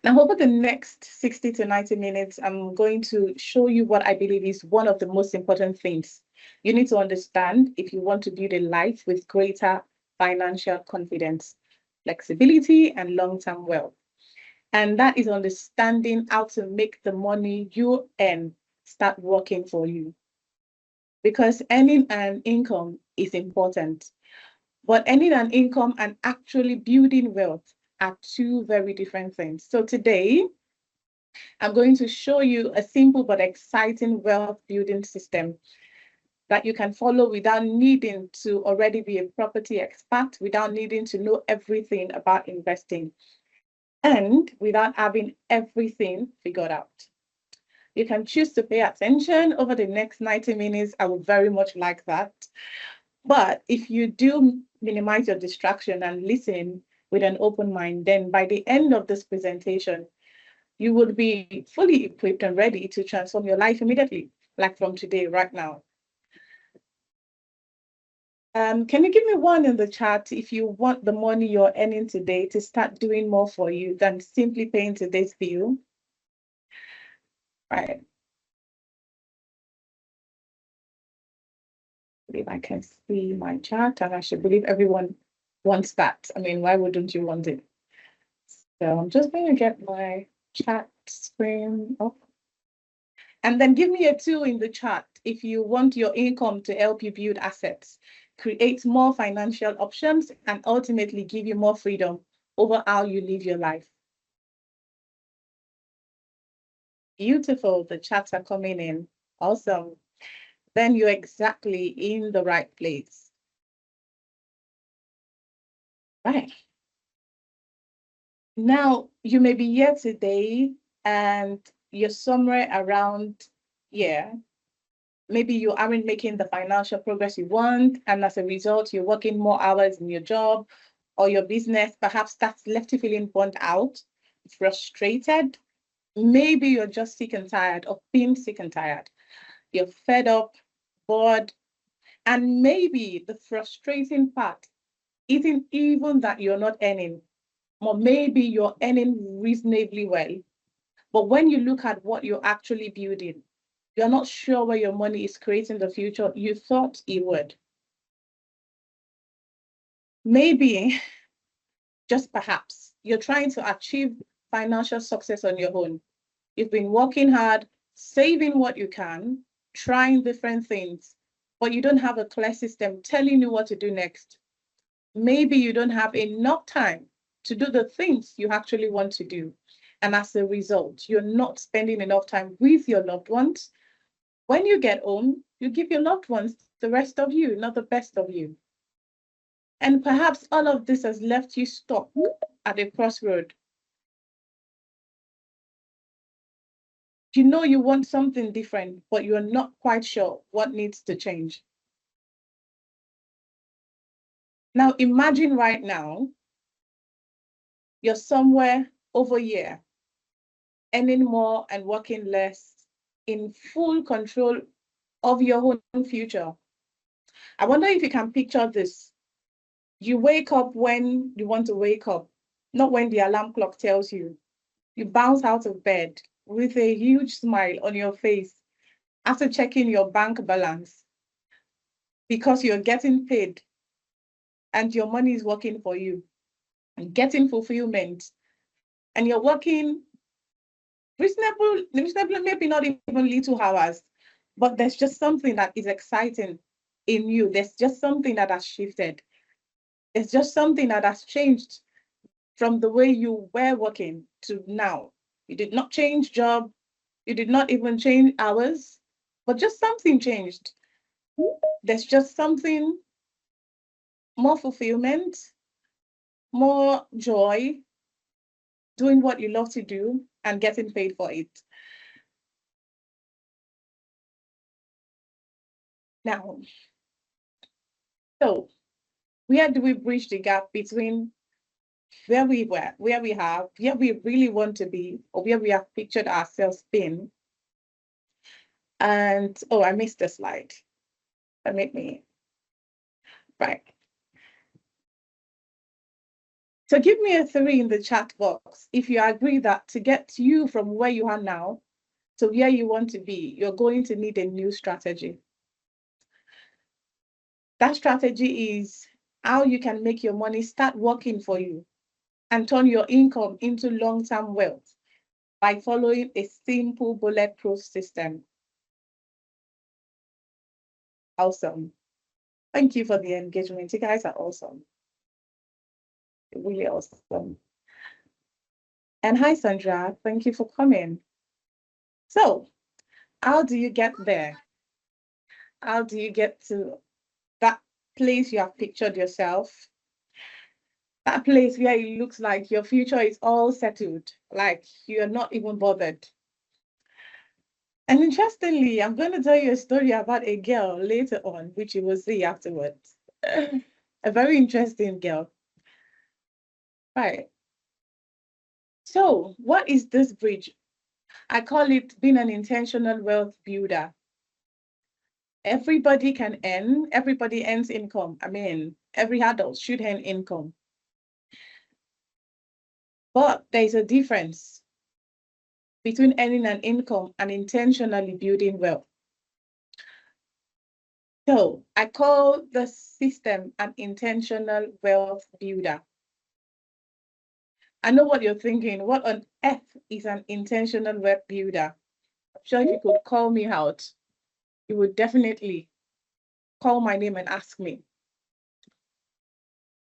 Now, over the next 60 to 90 minutes, I'm going to show you what I believe is one of the most important things you need to understand if you want to build a life with greater financial confidence, flexibility, and long-term wealth. And that is understanding how to make the money you earn start working for you. Because earning an income is important, but earning an income and actually building wealth are two very different things. So today, I'm going to show you a simple but exciting wealth building system that you can follow without needing to already be a property expert, without needing to know everything about investing, and without having everything figured out. You can choose to pay attention over the next 90 minutes. I would very much like that. But if you do minimize your distraction and listen with an open mind, then by the end of this presentation, you would be fully equipped and ready to transform your life immediately, like from today, right now. Can you give me one in the chat if you want the money you're earning today to start doing more for you than simply paying today's bill? Right. I believe I can see my chat, and I should believe everyone wants that. I mean, why wouldn't you want it? So I'm just going to get my chat screen up. And then give me a 2 in the chat if you want your income to help you build assets, create more financial options, and ultimately give you more freedom over how you live your life. Beautiful, the chats are coming in. Awesome. Then you're exactly in the right place. Right. Now, you may be here today and you're somewhere around, yeah, maybe you aren't making the financial progress you want, and as a result, you're working more hours in your job or your business. Perhaps that's left you feeling burnt out, frustrated. Maybe you're just sick and tired of being sick and tired. You're fed up, bored, and maybe the frustrating part isn't even that you're not earning, or maybe you're earning reasonably well. But when you look at what you're actually building, you're not sure where your money is creating the future you thought it would. Maybe, just perhaps, you're trying to achieve financial success on your own. You've been working hard, saving what you can, trying different things, but you don't have a clear system telling you what to do next. Maybe you don't have enough time to do the things you actually want to do. And as a result, you're not spending enough time with your loved ones. When you get home, you give your loved ones the rest of you, not the best of you. And perhaps all of this has left you stuck at a crossroad. You know you want something different, but you're not quite sure what needs to change. Now, imagine right now, you're somewhere over here, earning more and working less, in full control of your own future. I wonder if you can picture this. You wake up when you want to wake up, not when the alarm clock tells you. You bounce out of bed with a huge smile on your face after checking your bank balance because you're getting paid and your money is working for you and getting fulfillment. And you're working reasonable, maybe not even little hours, but there's just something that is exciting in you. There's just something that has shifted. It's just something that has changed from the way you were working to now. You did not change job. You did not even change hours, but just something changed. There's just something more fulfillment, more joy, doing what you love to do and getting paid for it. Now, so where do we bridge the gap between where we were, where we really want to be, or where we have pictured ourselves being? And oh, I missed the slide. Permit me. Right. So give me a 3 in the chat box if you agree that to get you from where you are now to where you want to be, you're going to need a new strategy. That strategy is how you can make your money start working for you and turn your income into long-term wealth by following a simple bulletproof system. Awesome. Thank you for the engagement. You guys are awesome. Really awesome. And hi, Sandra. Thank you for coming. So, how do you get there? How do you get to that place you have pictured yourself? That place where it looks like your future is all settled, like you're not even bothered. And interestingly, I'm going to tell you a story about a girl later on, which you will see afterwards. A very interesting girl. Right. So, what is this bridge? I call it being an intentional wealth builder. Everybody can earn, everybody earns income. I mean, every adult should earn income. But there's a difference between earning an income and intentionally building wealth. So I call the system an intentional wealth builder. I know what you're thinking. What on earth is an intentional wealth builder? I'm sure if you could call me out, you would definitely call my name and ask me.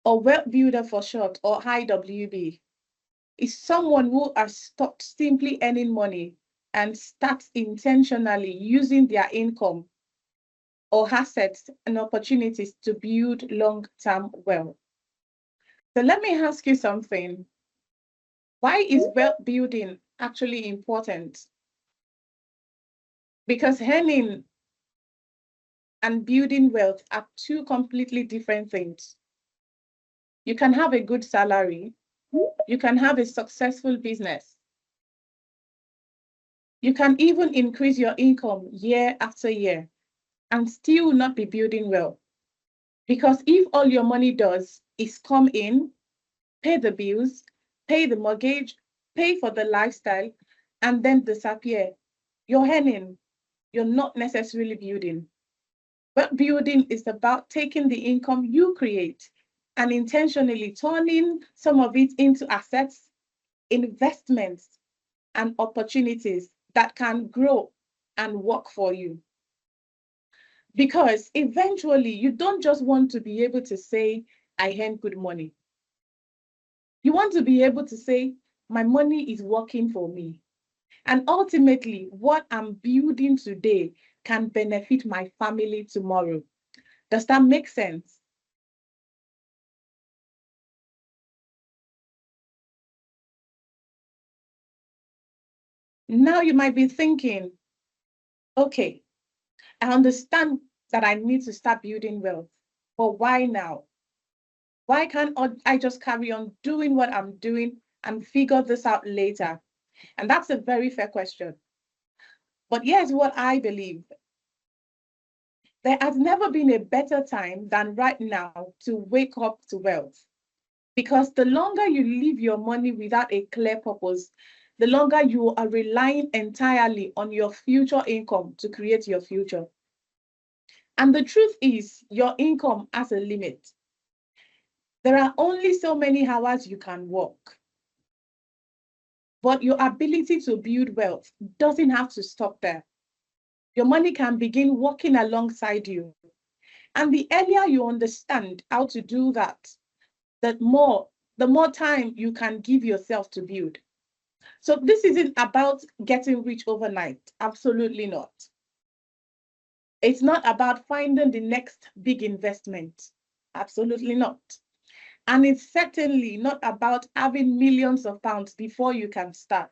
A wealth builder for short, or IWB, is someone who has stopped simply earning money and starts intentionally using their income or assets and opportunities to build long-term wealth. So let me ask you something. Why is wealth building actually important? Because earning and building wealth are two completely different things. You can have a good salary, you can have a successful business, you can even increase your income year after year and still not be building wealth. Because if all your money does is come in, pay the bills, pay the mortgage, pay for the lifestyle, and then disappear, you're earning, you're not necessarily building. But building is about taking the income you create and intentionally turning some of it into assets, investments, and opportunities that can grow and work for you. Because eventually, you don't just want to be able to say, I earn good money. You want to be able to say, my money is working for me. And ultimately, what I'm building today can benefit my family tomorrow. Does that make sense? Now you might be thinking, okay, I understand that I need to start building wealth, but why now? Why can't I just carry on doing what I'm doing and figure this out later? And that's a very fair question. But here's what I believe. There has never been a better time than right now to wake up to wealth. Because the longer you leave your money without a clear purpose, the longer you are relying entirely on your future income to create your future. And the truth is, your income has a limit. There are only so many hours you can work. But your ability to build wealth doesn't have to stop there. Your money can begin working alongside you. And the earlier you understand how to do that, the more time you can give yourself to build. So this isn't about getting rich overnight. Absolutely not. It's not about finding the next big investment. Absolutely not. And it's certainly not about having millions of pounds before you can start.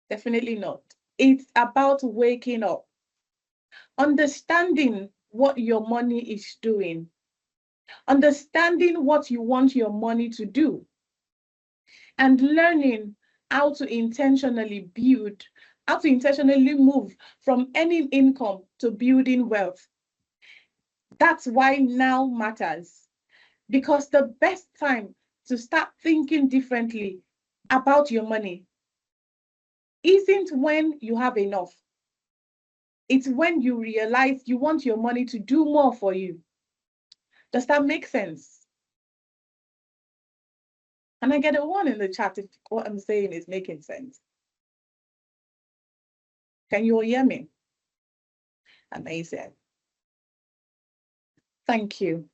Definitely not. It's about waking up, understanding what your money is doing, understanding what you want your money to do, and learning how to intentionally build, how to intentionally move from earning income to building wealth. That's why now matters, because the best time to start thinking differently about your money isn't when you have enough. It's when you realize you want your money to do more for you. Does that make sense? Can I get a one in the chat if what I'm saying is making sense? Can you all hear me? Amazing. Thank you.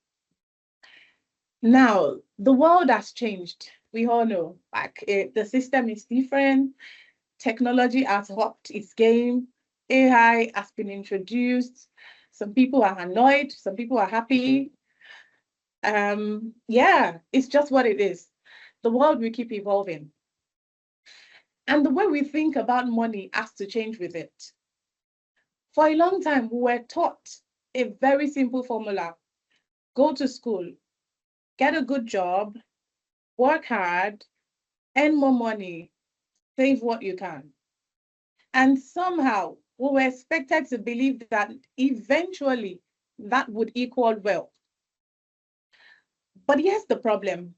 Now, the world has changed. We all know, like the system is different. Technology has upped its game. AI has been introduced. Some people are annoyed. Some people are happy. Yeah, it's just what it is. The world will keep evolving. And the way we think about money has to change with it. For a long time, we were taught a very simple formula. Go to school, get a good job, work hard, earn more money, save what you can. And somehow we were expected to believe that eventually that would equal wealth. But here's the problem.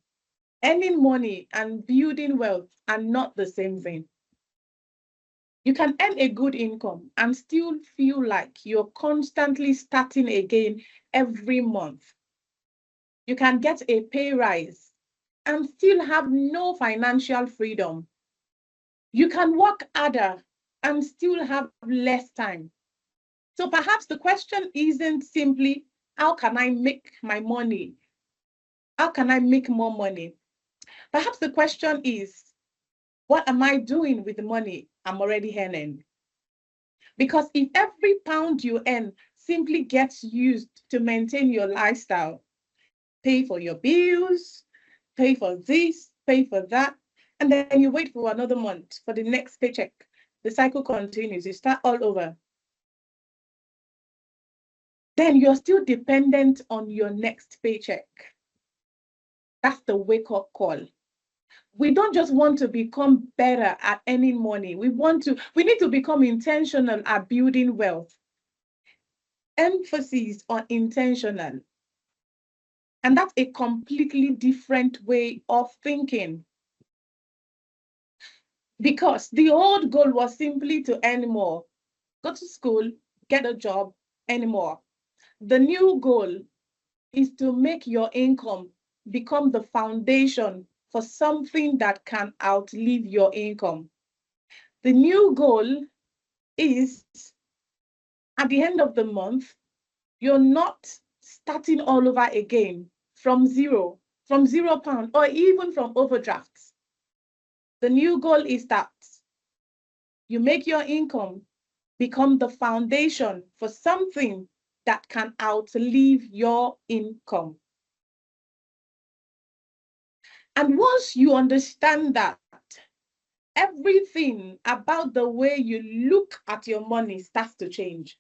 Earning money and building wealth are not the same thing. You can earn a good income and still feel like you're constantly starting again every month. You can get a pay rise and still have no financial freedom. You can work harder and still have less time. So perhaps the question isn't simply, how can I make my money? How can I make more money? Perhaps the question is, what am I doing with the money I'm already earning? Because if every pound you earn simply gets used to maintain your lifestyle, pay for your bills, pay for this, pay for that, and then you wait for another month for the next paycheck, the cycle continues, you start all over. Then you're still dependent on your next paycheck. That's the wake-up call. We don't just want to become better at earning money. We need to become intentional at building wealth. Emphasis on intentional. And that's a completely different way of thinking. Because the old goal was simply to earn more. Go to school, get a job, earn more. The new goal is to make your income become the foundation for something that can outlive your income. The new goal is at the end of the month, you're not starting all over again from zero pound, or even from overdrafts. The new goal is that you make your income become the foundation for something that can outlive your income. And once you understand that, everything about the way you look at your money starts to change.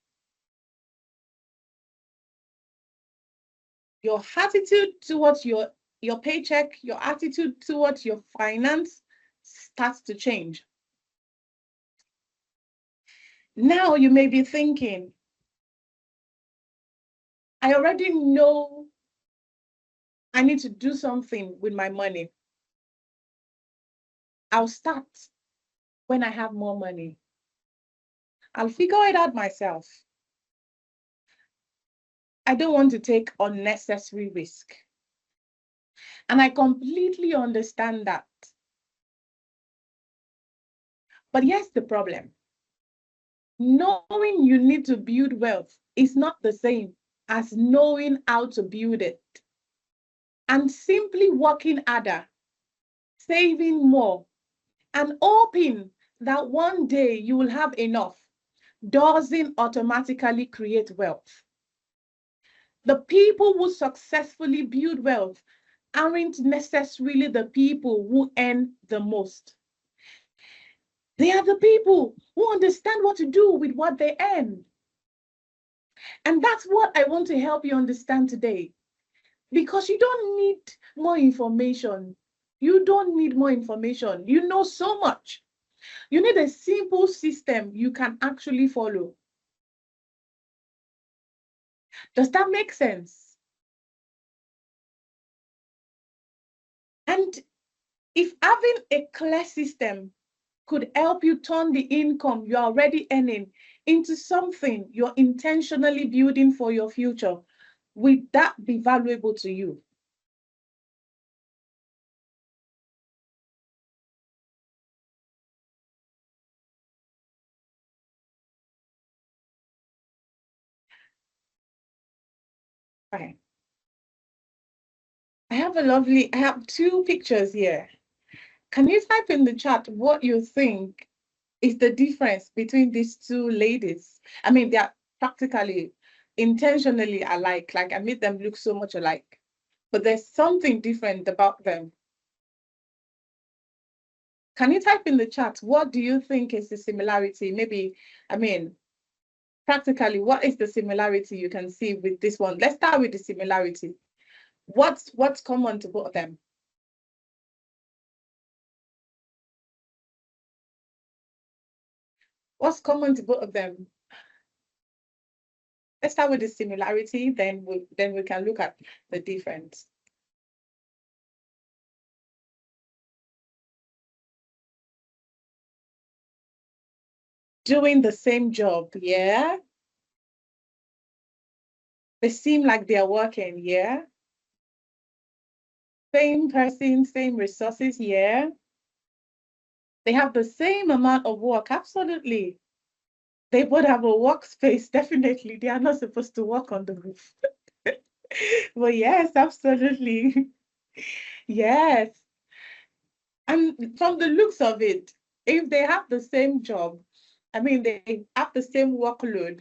Your attitude towards your paycheck, your attitude towards your finance starts to change. Now you may be thinking, I already know I need to do something with my money. I'll start when I have more money. I'll figure it out myself. I don't want to take unnecessary risk. And I completely understand that. But here's the problem. Knowing you need to build wealth is not the same as knowing how to build it. And simply working harder, saving more, and hoping that one day you will have enough doesn't automatically create wealth. The people who successfully build wealth aren't necessarily the people who earn the most. They are the people who understand what to do with what they earn. And that's what I want to help you understand today. Because you don't need more information. You don't need more information. You know so much. You need a simple system you can actually follow. Does that make sense? And if having a clear system could help you turn the income you're already earning into something you're intentionally building for your future, would that be valuable to you? Right. I have two pictures here. Can you type in the chat what you think is the difference between these two ladies? I mean, they are practically intentionally alike. Like I made them look so much alike, but there's something different about them. Can you type in the chat? What do you think is the similarity? Maybe, I mean, practically, what is the similarity you can see with this one? Let's start with the similarity. What's common to both of them? What's common to both of them? Let's start with the similarity, then we can look at the difference. Doing the same job, yeah. They seem like they're working, yeah. Same person, same resources, yeah. They have the same amount of work, absolutely. They both have a workspace, definitely. They are not supposed to work on the roof. But yes, absolutely. Yes. And from the looks of it, if they have the same job, I mean, they have the same workload,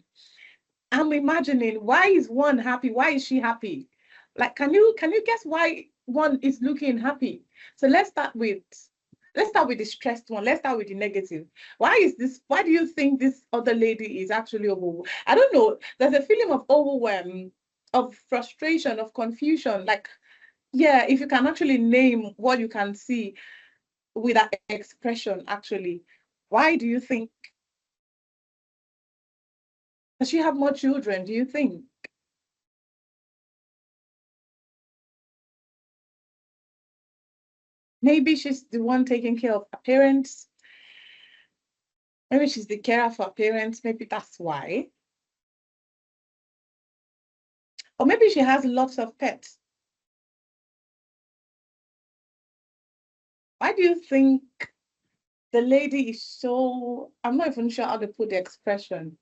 I'm imagining, why is one happy? Why is she happy? Like, can you guess why one is looking happy? So let's start with the stressed one. Let's start with the negative. Why do you think this other lady is actually overwhelmed? I don't know. There's a feeling of overwhelm, of frustration, of confusion. Like, yeah, if you can actually name what you can see with that expression, actually, why do you think? Does she have more children, do you think? Maybe she's the one taking care of her parents. Maybe she's the carer for her parents. Maybe that's why. Or maybe she has lots of pets. Why do you think the lady is so, I'm not even sure how to put the expression.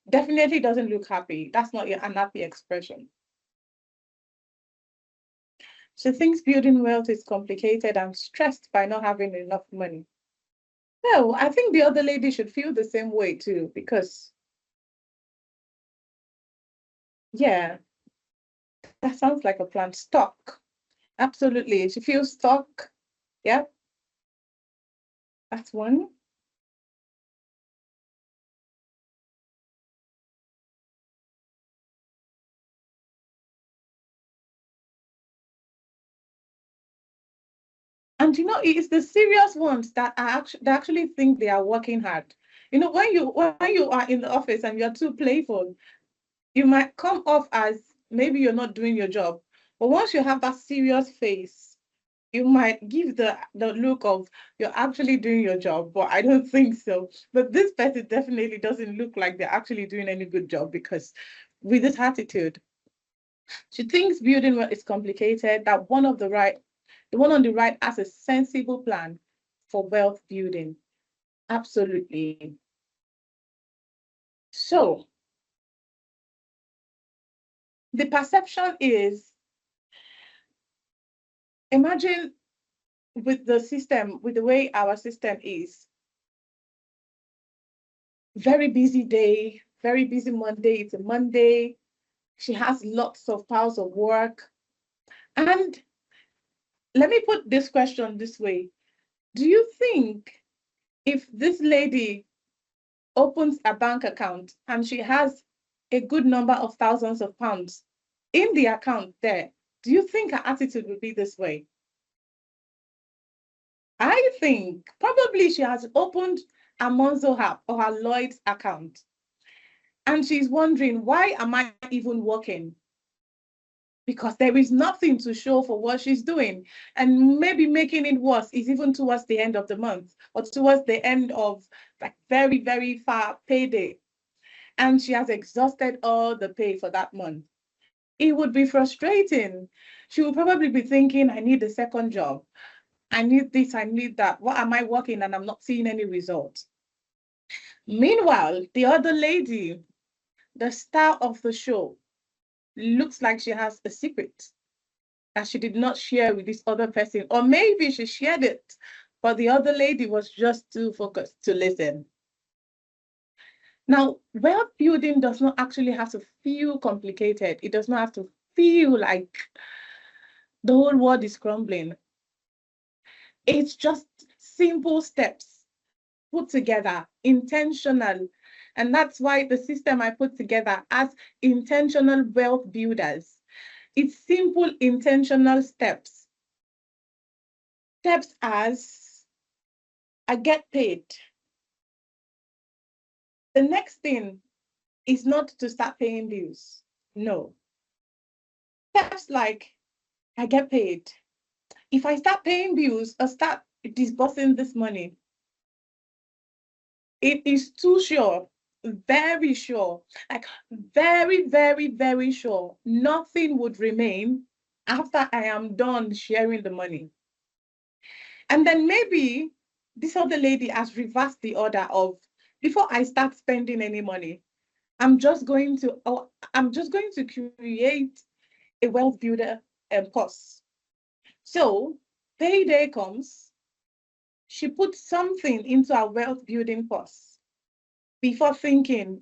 Definitely doesn't look happy. That's not an happy expression. She thinks building wealth is complicated and stressed by not having enough money. No, I think the other lady should feel the same way too, because yeah, that sounds like a plan. Stuck. Absolutely. She feels stuck. Yeah, that's one. And it's the serious ones that actually think they are working hard. When you are in the office and you're too playful, you might come off as maybe you're not doing your job. But once you have that serious face, you might give the look of you're actually doing your job. But I don't think so. But this person definitely doesn't look like they're actually doing any good job, because with this attitude, she thinks building wealth is complicated, that the one on the right has a sensible plan for wealth building. Absolutely. So the perception is, imagine with the system, with the way our system is, very busy day, very busy Monday. It's a Monday. She has lots of piles of work. And let me put this question this way. Do you think if this lady opens a bank account and she has a good number of thousands of pounds in the account there, do you think her attitude would be this way? I think probably she has opened a Monzo app or her Lloyd's account, and she's wondering, why am I even working? because there is nothing to show for what she's doing. And maybe making it worse is even towards the end of the month or towards the end of like very, very far payday. And she has exhausted all the pay for that month. It would be frustrating. She would probably be thinking, I need a second job. I need this, I need that. What am I working and I'm not seeing any results? Meanwhile, the other lady, the star of the show, looks like she has a secret that she did not share with this other person. Or maybe she shared it, but the other lady was just too focused to listen. Now, wealth building does not actually have to feel complicated. It does not have to feel like the whole world is crumbling. It's just simple steps put together, intentional. And that's why the system I put together as intentional wealth builders. It's simple, intentional steps. Steps as I get paid. The next thing is not to start paying bills. No. Steps like I get paid. If I start paying bills or start disbursing this money, it is too sure, very sure, like very, very, very sure, nothing would remain after I am done sharing the money. And then maybe this other lady has reversed the order of before I start spending any money, I'm just going to create a wealth builder course. So payday comes, she puts something into our wealth building course before thinking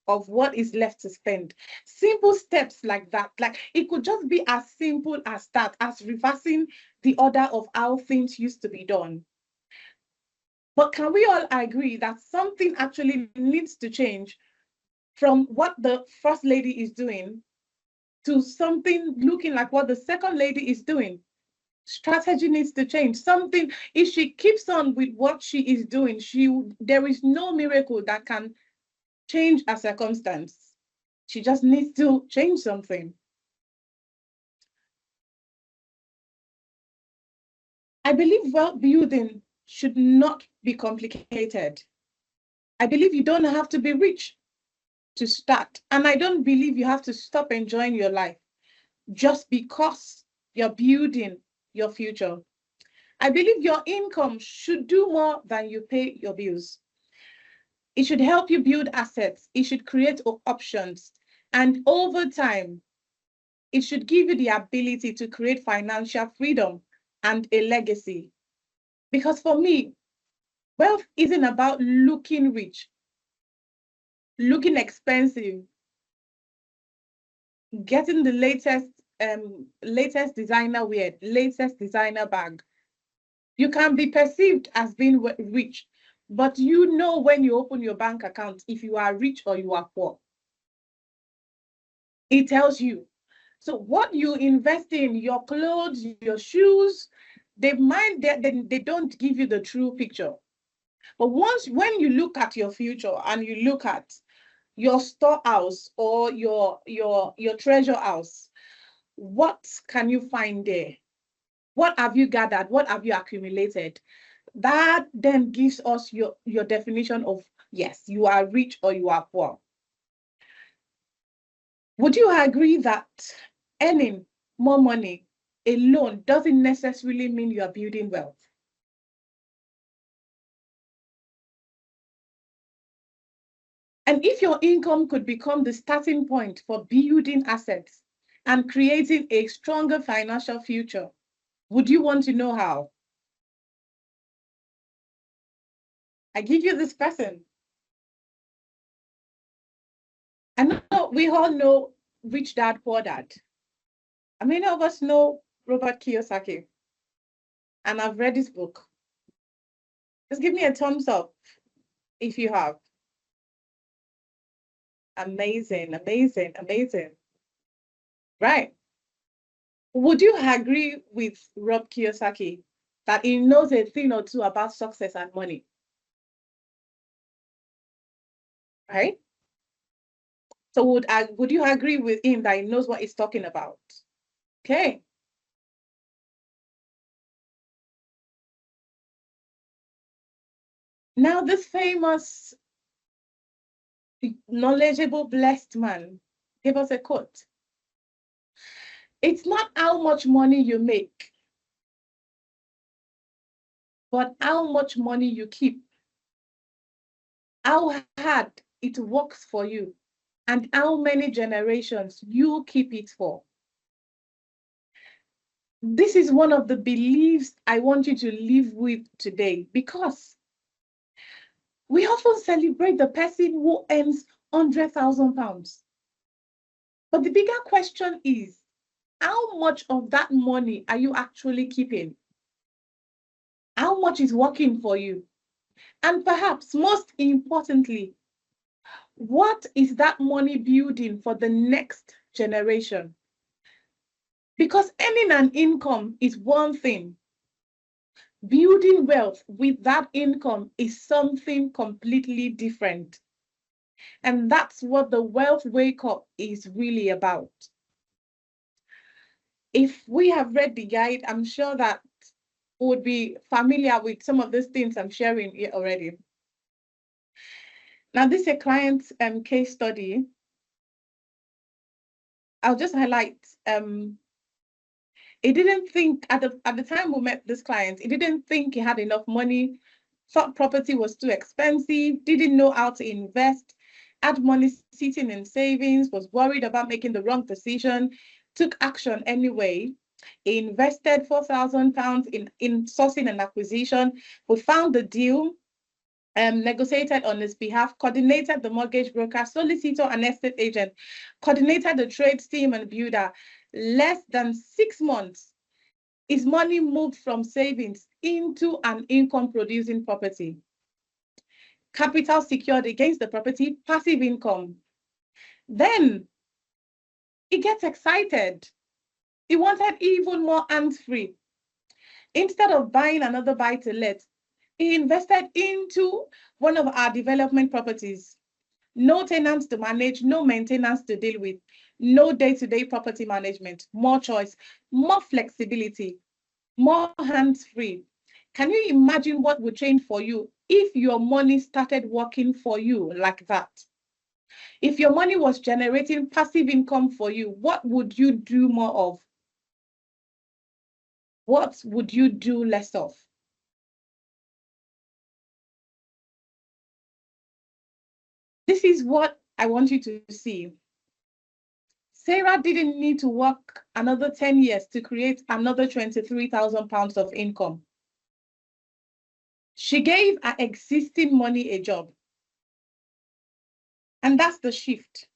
of what is left to spend. Simple steps like that. Like it could just be as simple as that, as reversing the order of how things used to be done. But can we all agree that something actually needs to change from what the first lady is doing to something looking like what the second lady is doing? Strategy needs to change. Something, if she keeps on with what she is doing, there is no miracle that can change a circumstance. She just needs to change something. I believe wealth building should not be complicated. I believe you don't have to be rich to start. And I don't believe you have to stop enjoying your life just because you're building your future. I believe your income should do more than you pay your bills. It should help you build assets. It should create options. And over time, it should give you the ability to create financial freedom and a legacy. Because for me, wealth isn't about looking rich, looking expensive, getting the latest designer wear, latest designer bag. You can be perceived as being rich, but you know when you open your bank account if you are rich or you are poor. It tells you. So what you invest in, your clothes, your shoes, they don't give you the true picture. But when you look at your future and you look at your storehouse or your treasure house, what can you find there? What have you gathered? What have you accumulated? That then gives us your definition of, yes, you are rich or you are poor. Would you agree that earning more money alone doesn't necessarily mean you are building wealth? And if your income could become the starting point for building assets and creating a stronger financial future, would you want to know how? I give you this person. I know we all know Rich Dad, Poor Dad. And many of us know Robert Kiyosaki. And I've read his book. Just give me a thumbs up if you have. Amazing, amazing, amazing. Right. Would you agree with Rob Kiyosaki that he knows a thing or two about success and money? Right? So would you agree with him that he knows what he's talking about? Okay. Now, this famous, knowledgeable, blessed man gave us a quote. It's not how much money you make, but how much money you keep, how hard it works for you, and how many generations you keep it for. This is one of the beliefs I want you to live with today, because we often celebrate the person who earns £100,000. But the bigger question is, how much of that money are you actually keeping? How much is working for you? And perhaps most importantly, what is that money building for the next generation? Because earning an income is one thing. Building wealth with that income is something completely different. And that's what the Wealth Wake Up is really about. If we have read the guide, I'm sure that would be familiar with some of these things I'm sharing here already. Now, this is a client case study. I'll just highlight. He didn't think at the time we met this client, he didn't think he had enough money, thought property was too expensive, didn't know how to invest, had money sitting in savings, was worried about making the wrong decision, took action anyway. He invested £4,000 in sourcing and acquisition. We found the deal, negotiated on his behalf, coordinated the mortgage broker, solicitor, and estate agent, coordinated the trades team and builder. Less than 6 months, his money moved from savings into an income-producing property. Capital secured against the property, passive income. Then he gets excited. He wanted even more hands-free. Instead of buying another buy-to-let, he invested into one of our development properties. No tenants to manage, no maintenance to deal with, no day-to-day property management, more choice, more flexibility, more hands-free. Can you imagine what would change for you if your money started working for you like that? If your money was generating passive income for you, what would you do more of? What would you do less of? This is what I want you to see. Sarah didn't need to work another 10 years to create another £23,000 of income. She gave her existing money a job. And that's the shift.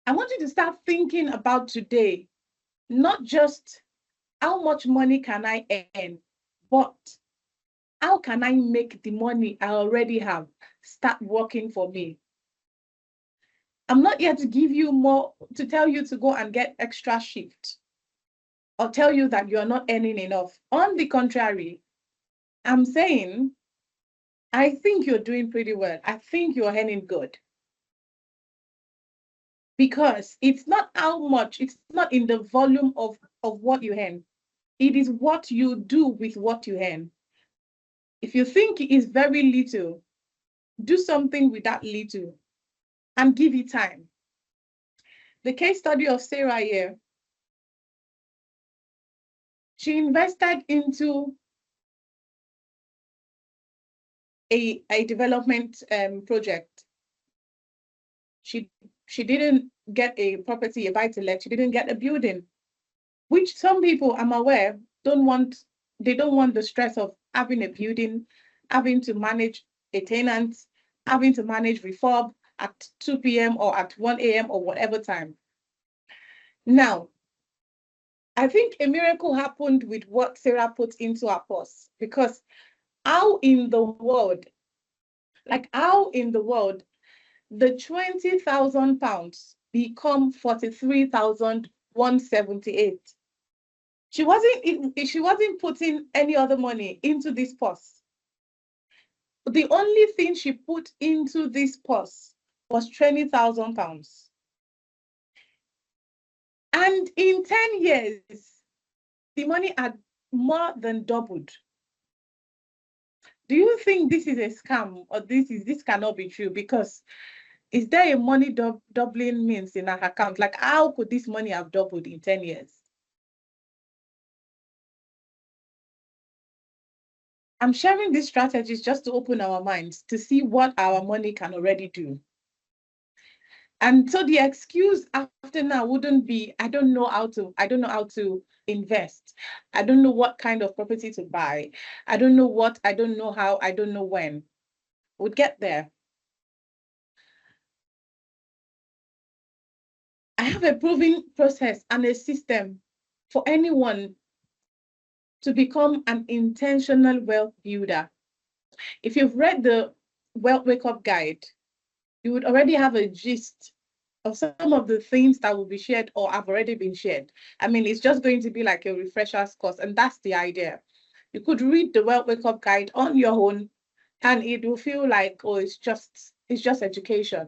I want you to start thinking about today, not just how much money can I earn, but how can I make the money I already have start working for me? I'm not here to give you more, to tell you to go and get extra shift or tell you that you're not earning enough. On the contrary, I'm saying, I think you're doing pretty well. I think you're earning good. Because it's not how much, it's not in the volume of what you earn. It is what you do with what you earn. If you think it is very little, do something with that little and give it time. The case study of Sarah here, she invested into a development project. She didn't get a property, a buy-to-let. She didn't get a building, which some people, I'm aware, don't want. They don't want the stress of having a building, having to manage a tenant, having to manage refurb at 2 p.m. or at 1 a.m. or whatever time. Now, I think a miracle happened with what Sarah put into her purse, because how in the world, the £20,000 become 43,178? She wasn't putting any other money into this purse. The only thing she put into this purse was £20,000. And in 10 years, the money had more than doubled. Do you think this is a scam, or this cannot be true? Because is there a money doubling means in our account? Like, how could this money have doubled in 10 years? I'm sharing these strategies just to open our minds to see what our money can already do. And so the excuse after now wouldn't be, I don't know how to invest. I don't know what kind of property to buy. I don't know what, I don't know how, I don't know when. We'd get there. I have a proven process and a system for anyone to become an intentional wealth builder. If you've read the Wealth Wake Up Guide, you would already have a gist of some of the things that will be shared or have already been shared. I mean, it's just going to be like a refresher's course, and that's the idea. You could read the Wealth Wake Up Guide on your own, and it will feel like, oh, it's just education.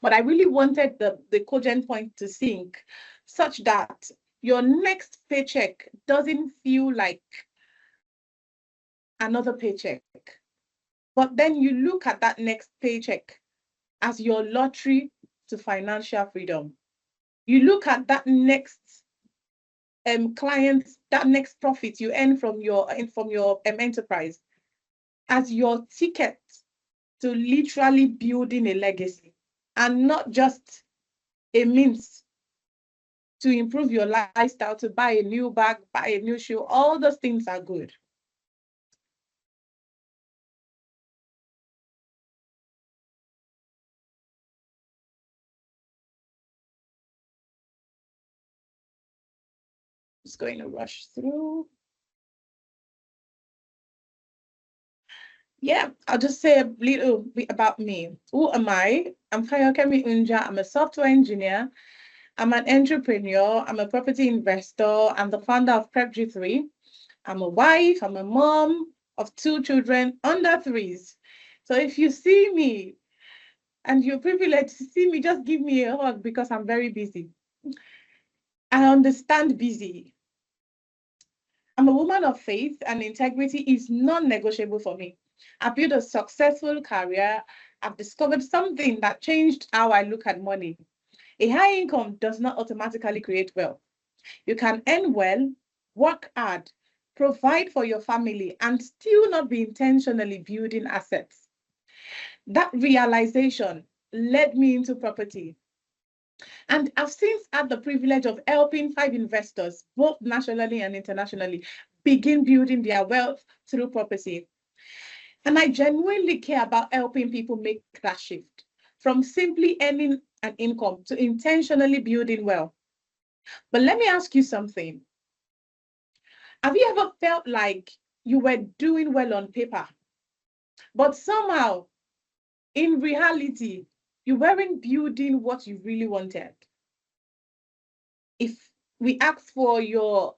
But I really wanted the cogent point to sink such that your next paycheck doesn't feel like another paycheck. But then you look at that next paycheck as your lottery to financial freedom. You look at that next client, that next profit you earn from your enterprise as your ticket to literally building a legacy, and not just a means to improve your lifestyle, to buy a new bag, buy a new shoe. All those things are good. Just going to rush through. Yeah, I'll just say a little bit about me. Who am I? I'm Fayokemi Hunja. I'm a software engineer. I'm an entrepreneur. I'm a property investor. I'm the founder of PREPG3. I'm a wife. I'm a mom of 2 children under 3s. So if you see me and you're privileged to see me, just give me a hug because I'm very busy. I understand busy. I'm a woman of faith, and integrity is non-negotiable for me. I've built a successful career. I've discovered something that changed how I look at money. A high income does not automatically create wealth. You can earn well, work hard, provide for your family, and still not be intentionally building assets. That realization led me into property. And I've since had the privilege of helping 5 investors, both nationally and internationally, begin building their wealth through property. And I genuinely care about helping people make that shift from simply earning an income to intentionally building wealth. But let me ask you something. Have you ever felt like you were doing well on paper, but somehow in reality, you weren't building what you really wanted? If we ask for your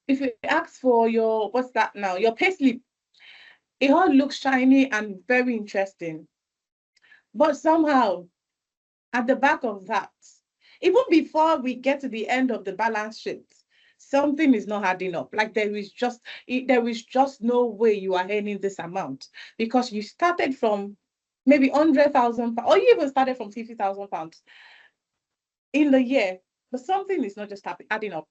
what's that now, your payslip, it all looks shiny and very interesting, but somehow at the back of that, even before we get to the end of the balance sheet, something is not adding up. Like there is just no way you are earning this amount, because you started from maybe 100,000, or you even started from 50,000 pounds in the year, but something is not just adding up.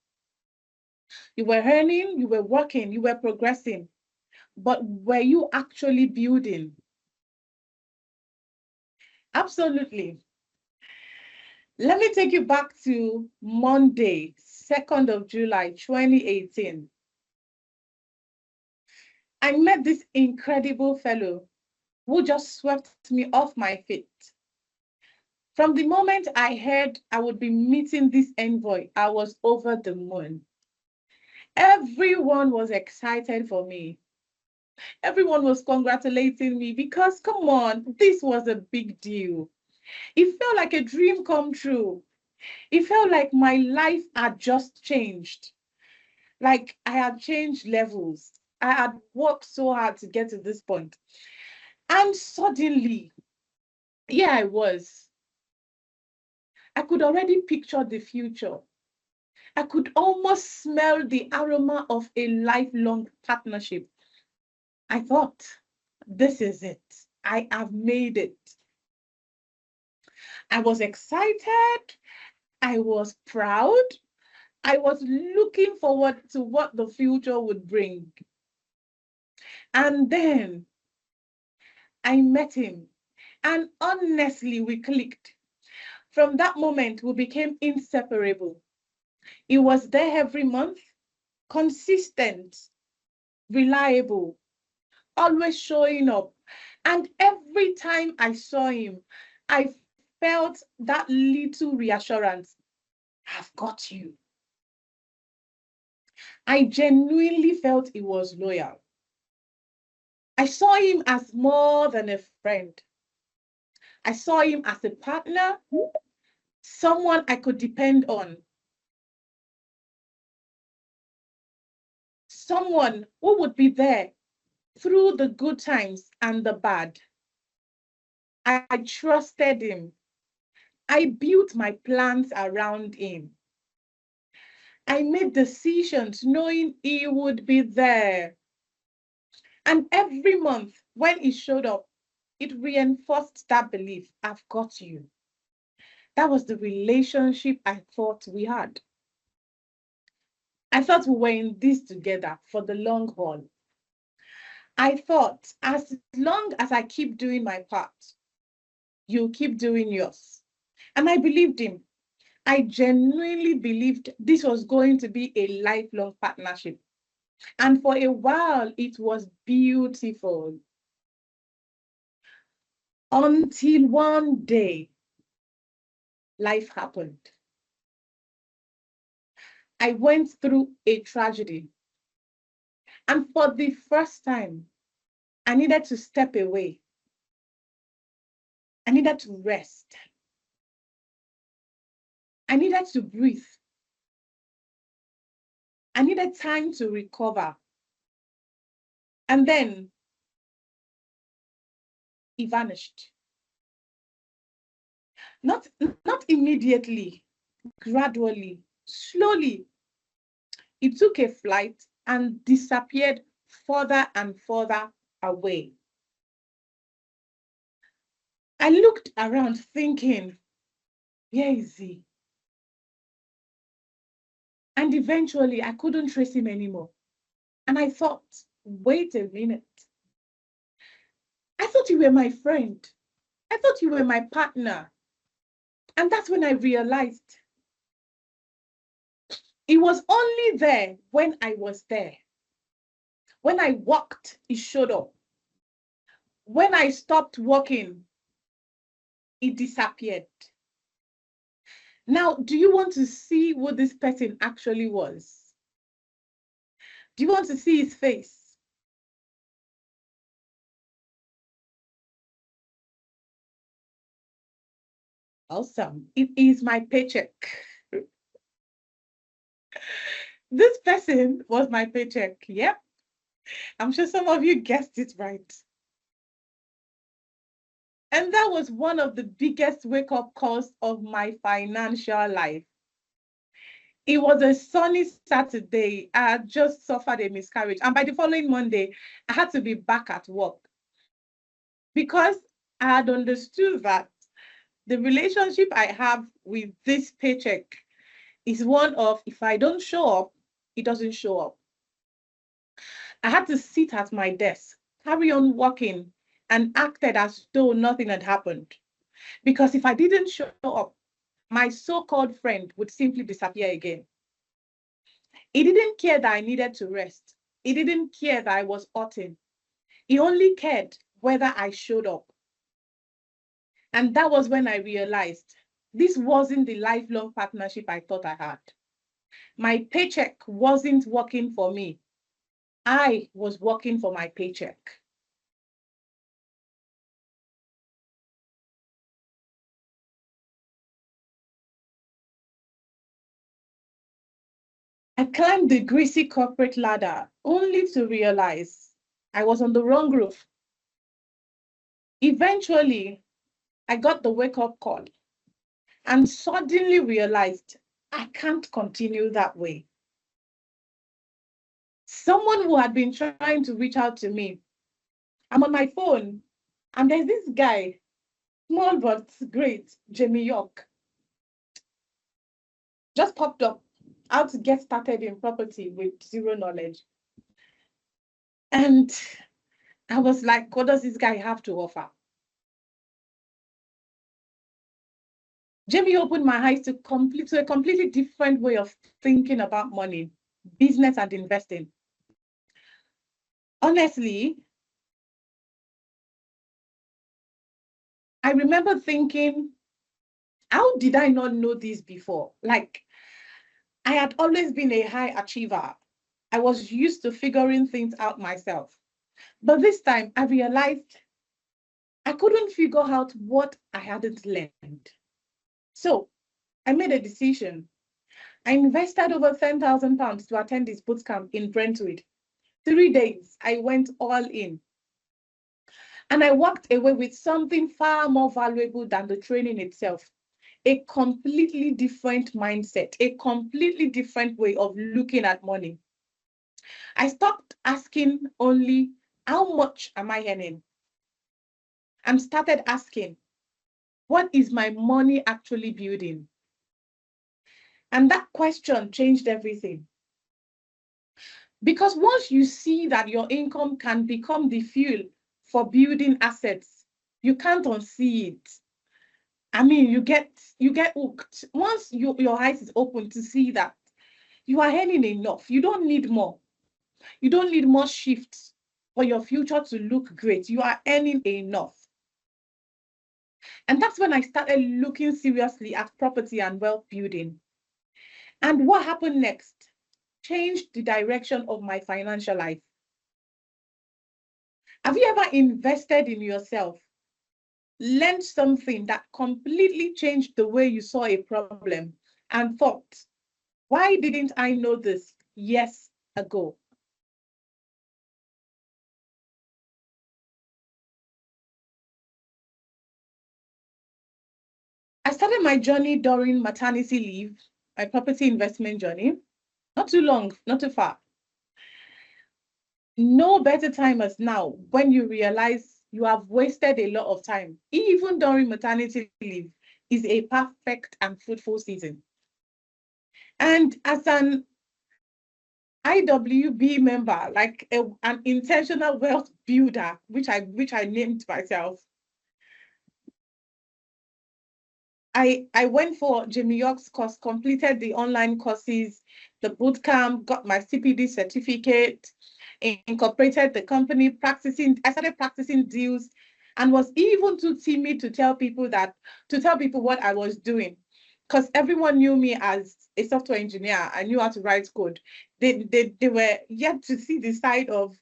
You were earning, you were working, you were progressing, but were you actually building? Absolutely. Let me take you back to Monday, 2nd of July, 2018. I met this incredible fellow who just swept me off my feet. From the moment I heard I would be meeting this envoy, I was over the moon. Everyone was excited for me. Everyone was congratulating me because, come on, this was a big deal. It felt like a dream come true. It felt like my life had just changed. Like I had changed levels. I had worked so hard to get to this point. And suddenly, yeah, I was. I could already picture the future. I could almost smell the aroma of a lifelong partnership. I thought, this is it. I have made it. I was excited. I was proud. I was looking forward to what the future would bring. And then I met him. And honestly, we clicked. From that moment, we became inseparable. He was there every month, consistent, reliable, always showing up. And every time I saw him, I felt that little reassurance. I've got you. I genuinely felt he was loyal. I saw him as more than a friend. I saw him as a partner, someone I could depend on, someone who would be there through the good times and the bad. I trusted him. I built my plans around him. I made decisions knowing he would be there. And every month when he showed up, it reinforced that belief. I've got you. That was the relationship I thought we had. I thought we were in this together for the long haul. I thought as long as I keep doing my part, you keep doing yours. And I believed him. I genuinely believed this was going to be a lifelong partnership. And for a while, it was beautiful. Until one day, life happened. I went through a tragedy. And for the first time, I needed to step away. I needed to rest. I needed to breathe. I needed time to recover. And then he vanished. Not immediately, gradually, slowly. He took a flight and disappeared further and further away. I looked around thinking, where is he? And eventually I couldn't trace him anymore. And I thought, wait a minute. I thought you were my friend. I thought you were my partner. And that's when I realized he was only there when I was there. When I walked, he showed up. When I stopped walking, he disappeared. Now, do you want to see who this person actually was? Do you want to see his face? Awesome. It is my paycheck. This person was my paycheck. Yep. I'm sure some of you guessed it right. And that was one of the biggest wake-up calls of my financial life. It was a sunny Saturday. I had just suffered a miscarriage. And by the following Monday, I had to be back at work because I had understood that the relationship I have with this paycheck is one of, if I don't show up, it doesn't show up. I had to sit at my desk, carry on working, and acted as though nothing had happened. Because if I didn't show up, my so-called friend would simply disappear again. He didn't care that I needed to rest. He didn't care that I was hurting. He only cared whether I showed up. And that was when I realized this wasn't the lifelong partnership I thought I had. My paycheck wasn't working for me. I was working for my paycheck. I climbed the greasy corporate ladder only to realize I was on the wrong roof. Eventually, I got the wake-up call. and suddenly realized I can't continue that way. Someone who had been trying to reach out to me, I'm on my phone, and there's this guy, small but great, Jamie York, just popped up, how to get started in property with zero knowledge. And I was like, what does this guy have to offer? Jamie opened my eyes to a completely different way of thinking about money, business, and investing. Honestly, I remember thinking, how did I not know this before? Like, I had always been a high achiever. I was used to figuring things out myself. But this time I realized I couldn't figure out what I hadn't learned. So I made a decision. I invested over £10,000 to attend this bootcamp in Brentwood. 3 days, I went all in. And I walked away with something far more valuable than the training itself. A completely different mindset, a completely different way of looking at money. I stopped asking only, how much am I earning? And started asking, what is my money actually building? And that question changed everything. Because once you see that your income can become the fuel for building assets, you can't unsee it. I mean, you get hooked. Once your eyes is open to see that you are earning enough, you don't need more. You don't need more shifts for your future to look great. You are earning enough. And that's when I started looking seriously at property and wealth building. And what happened next changed the direction of my financial life. Have you ever invested in yourself, learned something that completely changed the way you saw a problem and thought, why didn't I know this years ago? I started my journey during maternity leave, my property investment journey. Not too long, not too far. No better time as now when you realize you have wasted a lot of time, even during maternity leave, is a perfect and fruitful season. And as an IWB member, like an intentional wealth builder, which I named myself, I went for Jamie York's course, completed the online courses, the bootcamp, got my CPD certificate, incorporated the company, I started practicing deals, and was even too timid to tell people what I was doing. Because everyone knew me as a software engineer. I knew how to write code. They were yet to see the side of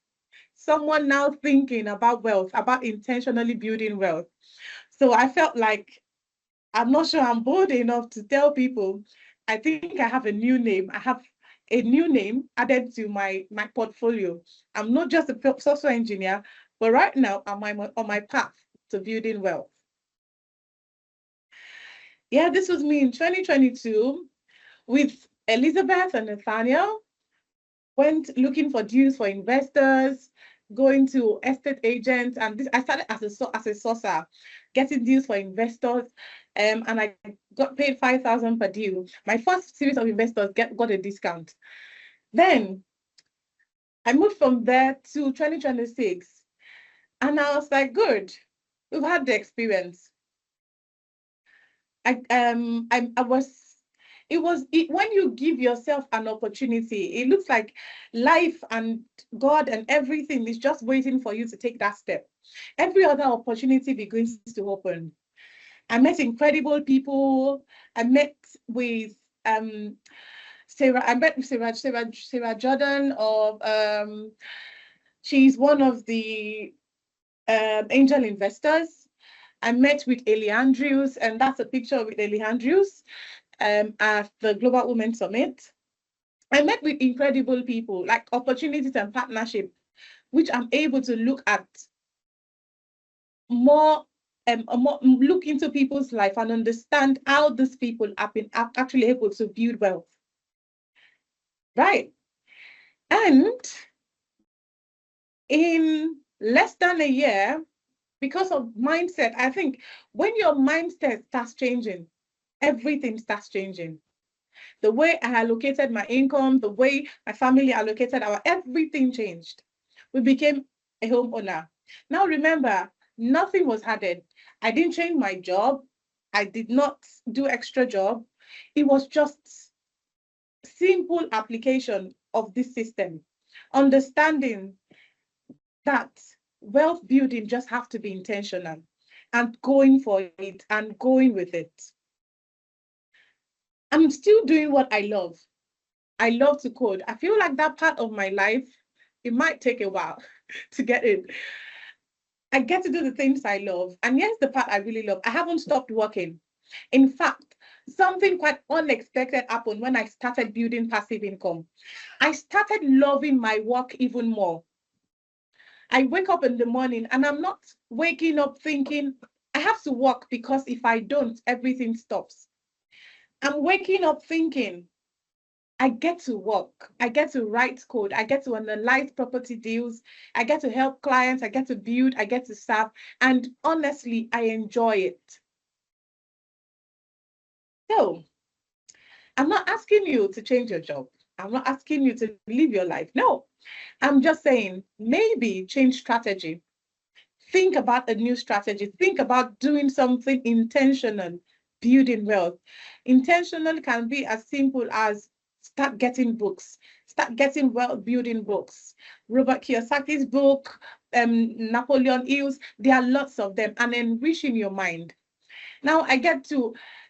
someone now thinking about wealth, about intentionally building wealth. So I felt like I'm not sure I'm bold enough to tell people, I think I have a new name. I have a new name added to my portfolio. I'm not just a software engineer, but right now I'm on my path to building wealth. Yeah, this was me in 2022 with Elizabeth and Nathaniel. Went looking for deals for investors, going to estate agents, and I started as a sourcer, getting deals for investors, and I got paid 5,000 per deal. My first series of investors got a discount. Then I moved from there to 2026, and I was like, good, we've had the experience. I was when you give yourself an opportunity, it looks like life and God and everything is just waiting for you to take that step. Every other opportunity begins to open. I met incredible people. I met with Sarah. I met with Sarah Jordan of she's one of the angel investors. I met with Ellie Andrews, and that's a picture with Ellie Andrews at the Global Women Summit. I met with incredible people, like opportunities and partnership, which I'm able to look at more look into people's life and understand how these people have been actually able to build wealth. Right. And in less than a year, because of mindset, I think when your mindset starts changing, everything starts changing. The way I allocated my income, the way my family allocated everything changed. We became a homeowner. Now remember, nothing was added. I didn't change my job. I did not do extra job. It was just simple application of this system. Understanding that wealth building just have to be intentional and going for it and going with it. I'm still doing what I love. I love to code. I feel like that part of my life, it might take a while to get in. I get to do the things I love. And here's the part I really love. I haven't stopped working. In fact, something quite unexpected happened when I started building passive income. I started loving my work even more. I wake up in the morning and I'm not waking up thinking, I have to work because if I don't, everything stops. I'm waking up thinking, I get to work, I get to write code, I get to analyze property deals, I get to help clients, I get to build, I get to serve, and honestly, I enjoy it. So, I'm not asking you to change your job. I'm not asking you to live your life. No, I'm just saying maybe change strategy. Think about a new strategy. Think about doing something intentional, building wealth. Intentional can be as simple as start getting books, start getting wealth building books. Robert Kiyosaki's book, Napoleon Hill's, there are lots of them, and enriching your mind. Now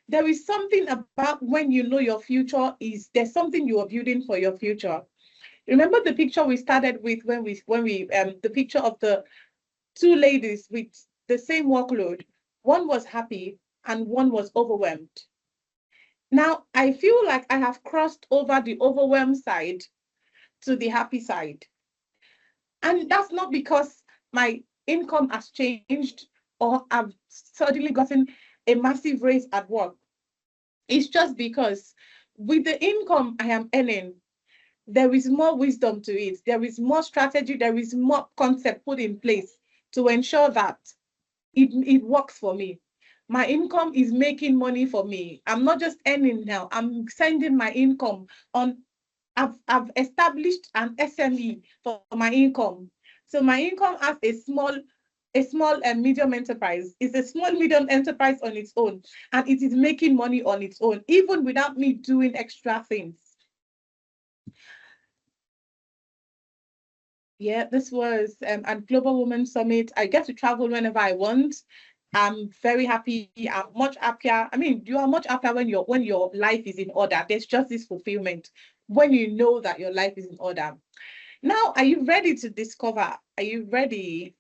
there is something about when you know your future there's something you are building for your future. Remember the picture we started with when we the picture of the two ladies with the same workload. One was happy and one was overwhelmed. Now, I feel like I have crossed over the overwhelmed side to the happy side. And that's not because my income has changed or I've suddenly gotten a massive raise at work. It's just because with the income I am earning, there is more wisdom to it. There is more strategy. There is more concept put in place to ensure that it works for me. My income is making money for me. I'm not just earning now. I'm sending my income on. I've established an SME for my income. So my income as a small and medium enterprise is a small medium enterprise on its own, and it is making money on its own, even without me doing extra things. Yeah, this was at Global Women Summit. I get to travel whenever I want. I'm very happy. I'm much happier. I mean, you are much happier when your life is in order. There's just this fulfillment when you know that your life is in order. Now, are you ready to discover? Are you ready?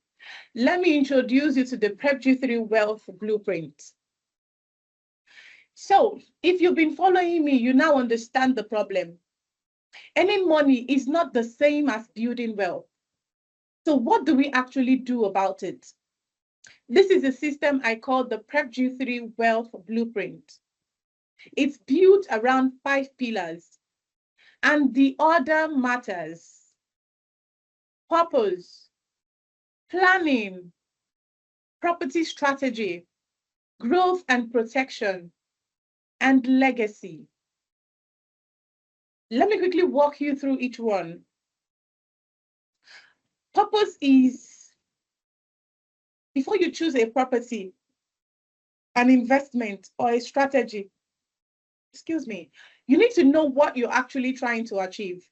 Let me introduce you to the PREPG3 Wealth Blueprint. So, if you've been following me, you now understand the problem. Earning money is not the same as building wealth. So what do we actually do about it? This is a system I call the PREPG3 Wealth Blueprint. It's built around 5 pillars, and the order matters. Purpose, planning, property strategy, growth and protection, and legacy. Let me quickly walk you through each one. Purpose is before you choose a property, an investment, or a strategy, you need to know what you're actually trying to achieve.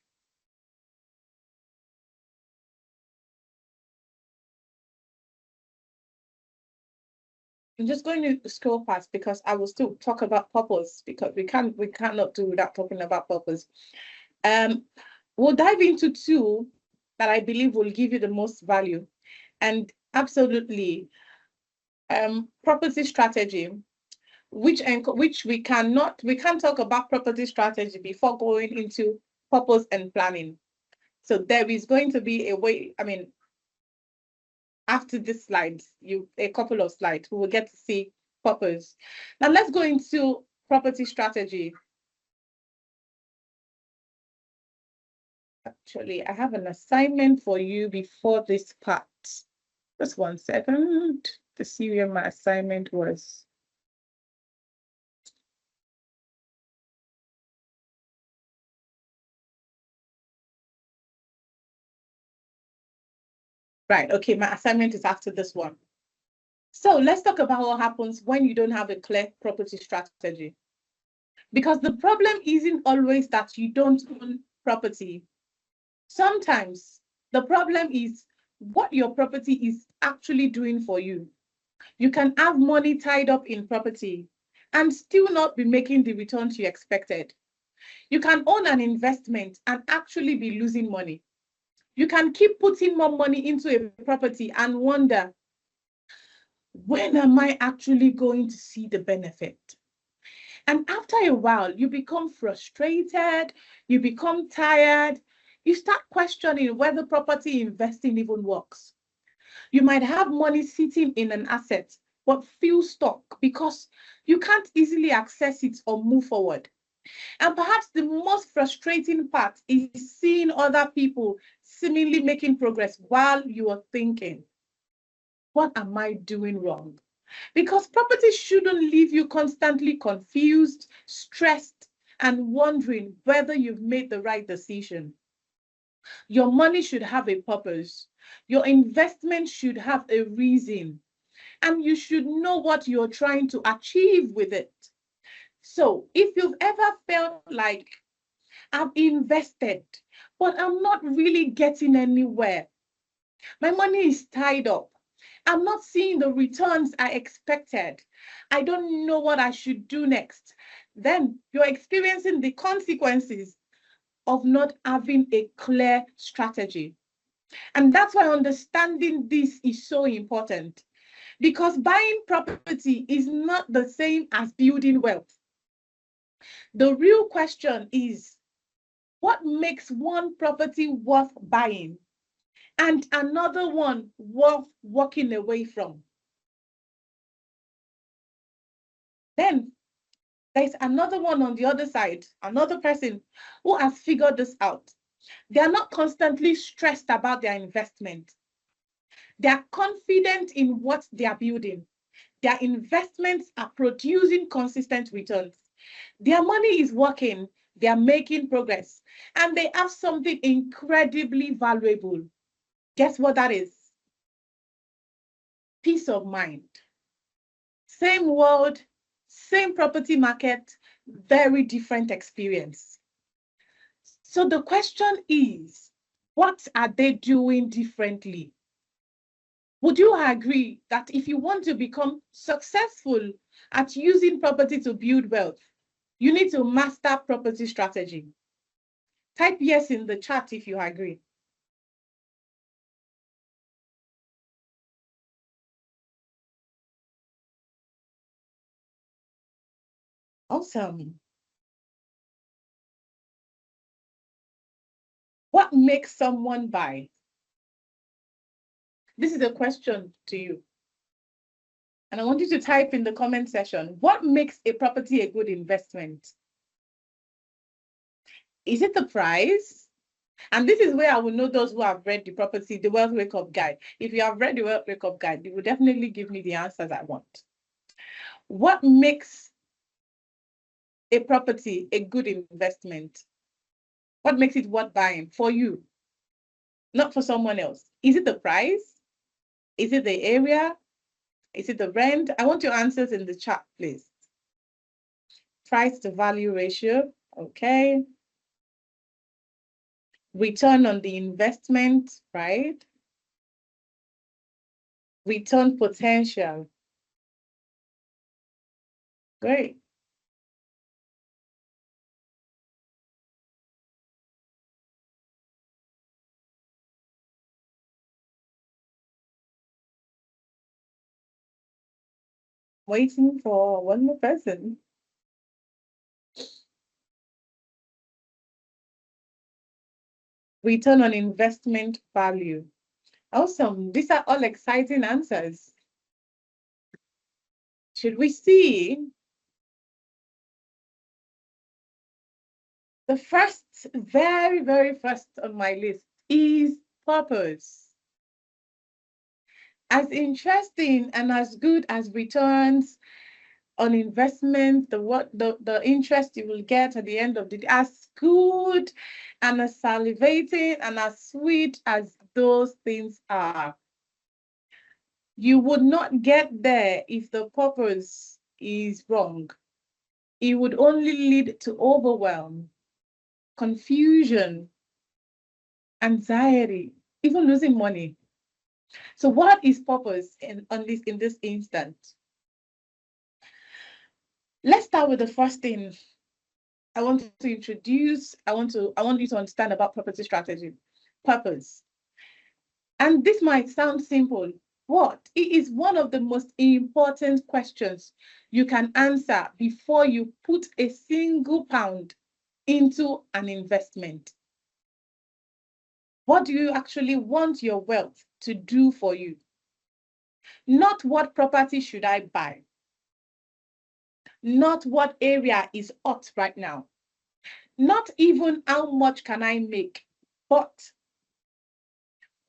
I'm just going to scroll past because I will still talk about purpose because we cannot do without talking about purpose. We'll dive into 2 that I believe will give you the most value, and absolutely, property strategy, which we can't talk about property strategy before going into purpose and planning. So there is going to be a way. I mean, After this slide, a couple of slides, we will get to see purpose. Now let's go into property strategy. Actually, I have an assignment for you before this part. Just 1 second to see where my assignment was. Right, okay, my assignment is after this one. So let's talk about what happens when you don't have a clear property strategy. Because the problem isn't always that you don't own property. Sometimes the problem is what your property is actually doing for you. You can have money tied up in property and still not be making the returns you expected. You can own an investment and actually be losing money. You can keep putting more money into a property and wonder, when am I actually going to see the benefit? And after a while, you become frustrated, you become tired, you start questioning whether property investing even works. You might have money sitting in an asset, but feel stuck because you can't easily access it or move forward. And perhaps the most frustrating part is seeing other people seemingly making progress while you are thinking, what am I doing wrong? Because property shouldn't leave you constantly confused, stressed, and wondering whether you've made the right decision. Your money should have a purpose. Your investment should have a reason. And you should know what you're trying to achieve with it. So if you've ever felt like, I've invested, but I'm not really getting anywhere. My money is tied up. I'm not seeing the returns I expected. I don't know what I should do next. Then you're experiencing the consequences of not having a clear strategy. And that's why understanding this is so important, because buying property is not the same as building wealth. The real question is, what makes one property worth buying and another one worth walking away from? Then there's another one on the other side, another person who has figured this out. They are not constantly stressed about their investment. They are confident in what they are building. Their investments are producing consistent returns. Their money is working, they are making progress, and they have something incredibly valuable. Guess what that is? Peace of mind. Same world, same property market, very different experience. So the question is, what are they doing differently? Would you agree that if you want to become successful at using property to build wealth, you need to master property strategy? Type yes in the chat if you agree. Awesome. What makes someone buy? This is a question to you. And I want you to type in the comment section, what makes a property a good investment? Is it the price? And this is where I will know those who have read the Wealth Wake Up Guide. If you have read the Wealth Wake Up Guide, you will definitely give me the answers I want. What makes a property a good investment? What makes it worth buying for you, not for someone else? Is it the price? Is it the area? Is it the rent? I want your answers in the chat, please. Price to value ratio, okay. Return on the investment, right? Return potential. Great. Waiting for one more person. Return on investment value. Awesome. These are all exciting answers. Should we see the first, very, very first on my list is purpose. As interesting and as good as returns on investment, the interest you will get at the end of the day, as good and as salivating and as sweet as those things are, you would not get there if the purpose is wrong. It would only lead to overwhelm, confusion, anxiety, even losing money. So what is purpose in this instant? Let's start with the first thing I want to introduce. I want you to understand about property strategy. Purpose. And this might sound simple. What? It is one of the most important questions you can answer before you put a single pound into an investment. What do you actually want your wealth to do for you? Not what property should I buy? Not what area is hot right now? Not even how much can I make, but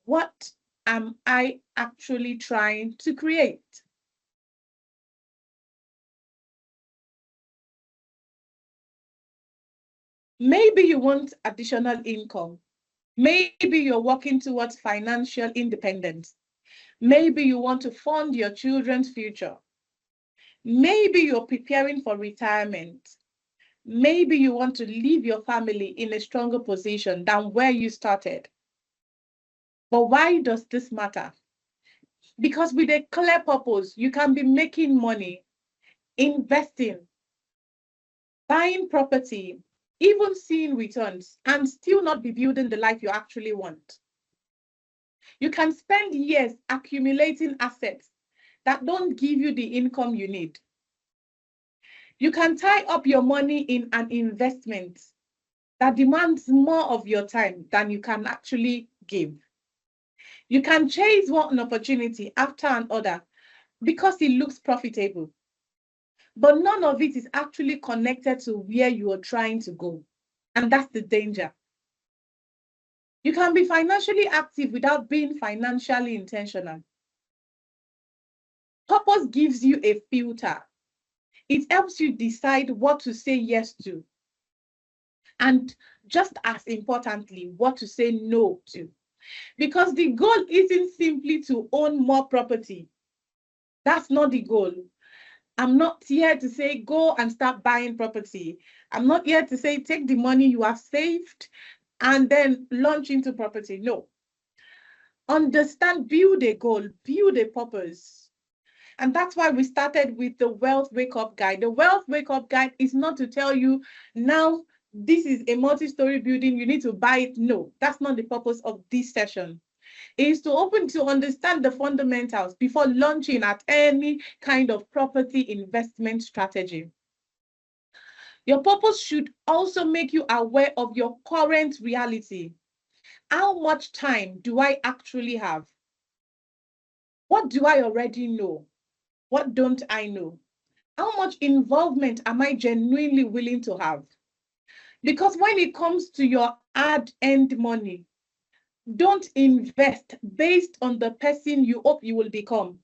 what am I actually trying to create? Maybe you want additional income. Maybe you're working towards financial independence. Maybe you want to fund your children's future. Maybe you're preparing for retirement. Maybe you want to leave your family in a stronger position than where you started. But why does this matter? Because with a clear purpose, you can be making money, investing, buying property, even seeing returns, and still not be building the life you actually want. You can spend years accumulating assets that don't give you the income you need. You can tie up your money in an investment that demands more of your time than you can actually give. You can chase one opportunity after another because it looks profitable, but none of it is actually connected to where you are trying to go. And that's the danger. You can be financially active without being financially intentional. Purpose gives you a filter. It helps you decide what to say yes to. And just as importantly, what to say no to. Because the goal isn't simply to own more property. That's not the goal. I'm not here to say go and start buying property. I'm not here to say take the money you have saved and then launch into property. No. Understand, build a goal, build a purpose. And that's why we started with the Wealth Wake Up Guide. The Wealth Wake Up Guide is not to tell you now this is a multi-story building, you need to buy it. No, that's not the purpose of this session. It is to understand the fundamentals before launching at any kind of property investment strategy. Your purpose should also make you aware of your current reality. How much time do I actually have? What do I already know? What don't I know? How much involvement am I genuinely willing to have? Because when it comes to your hard-earned money, don't invest based on the person you hope you will become.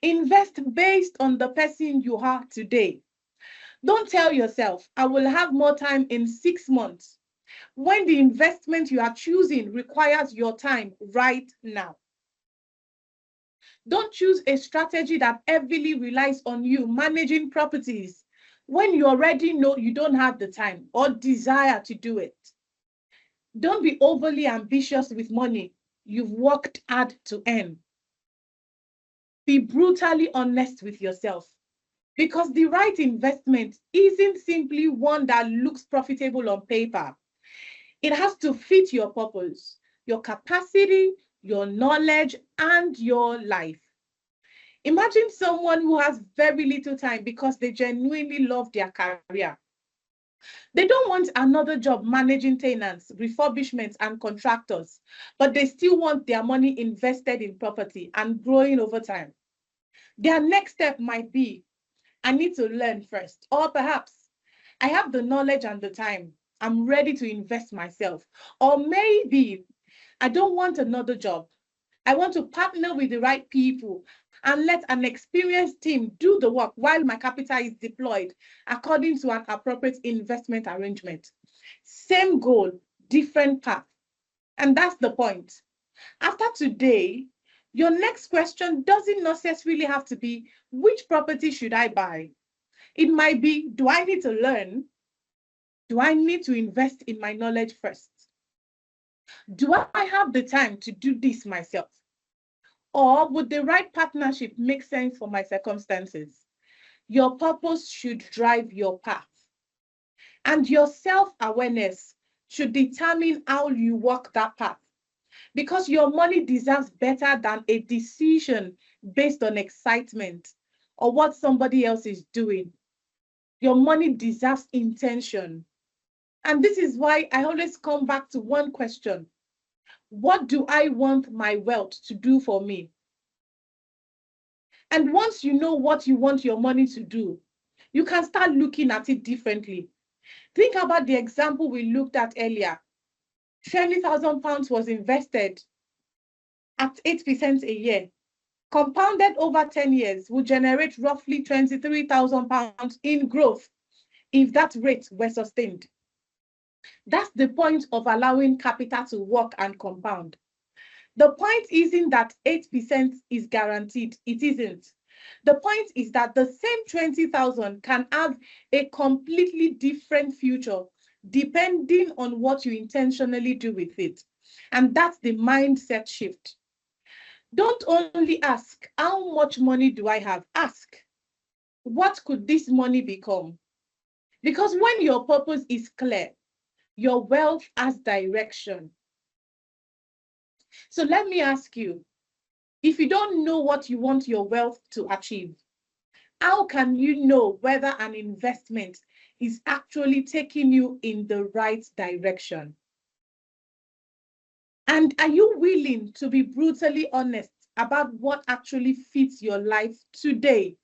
Invest based on the person you are today. Don't tell yourself, I will have more time in 6 months, when the investment you are choosing requires your time right now. Don't choose a strategy that heavily relies on you managing properties when you already know you don't have the time or desire to do it. Don't be overly ambitious with money you've worked hard to earn. Be brutally honest with yourself, because the right investment isn't simply one that looks profitable on paper. It has to fit your purpose, your capacity, your knowledge, and your life. Imagine someone who has very little time because they genuinely love their career. They don't want another job managing tenants, refurbishments, and contractors, but they still want their money invested in property and growing over time. Their next step might be, I need to learn first, or perhaps I have the knowledge and the time. I'm ready to invest myself. Or maybe I don't want another job. I want to partner with the right people and let an experienced team do the work while my capital is deployed according to an appropriate investment arrangement. Same goal, different path. And that's the point. After today, your next question doesn't necessarily have to be, which property should I buy? It might be, do I need to learn? Do I need to invest in my knowledge first? Do I have the time to do this myself? Or would the right partnership make sense for my circumstances? Your purpose should drive your path. And your self-awareness should determine how you walk that path. Because your money deserves better than a decision based on excitement or what somebody else is doing. Your money deserves intention. And this is why I always come back to one question. What do I want my wealth to do for me? And once you know what you want your money to do, you can start looking at it differently. Think about the example we looked at earlier. £20,000 was invested at 8% a year. Compounded over 10 years will generate roughly £23,000 in growth if that rate were sustained. That's the point of allowing capital to work and compound. The point isn't that 8% is guaranteed. It isn't. The point is that the same 20,000 can have a completely different future depending on what you intentionally do with it. And that's the mindset shift. Don't only ask, how much money do I have? Ask, what could this money become? Because when your purpose is clear, your wealth has direction. So let me ask you, if you don't know what you want your wealth to achieve, how can you know whether an investment is actually taking you in the right direction? And are you willing to be brutally honest about what actually fits your life today?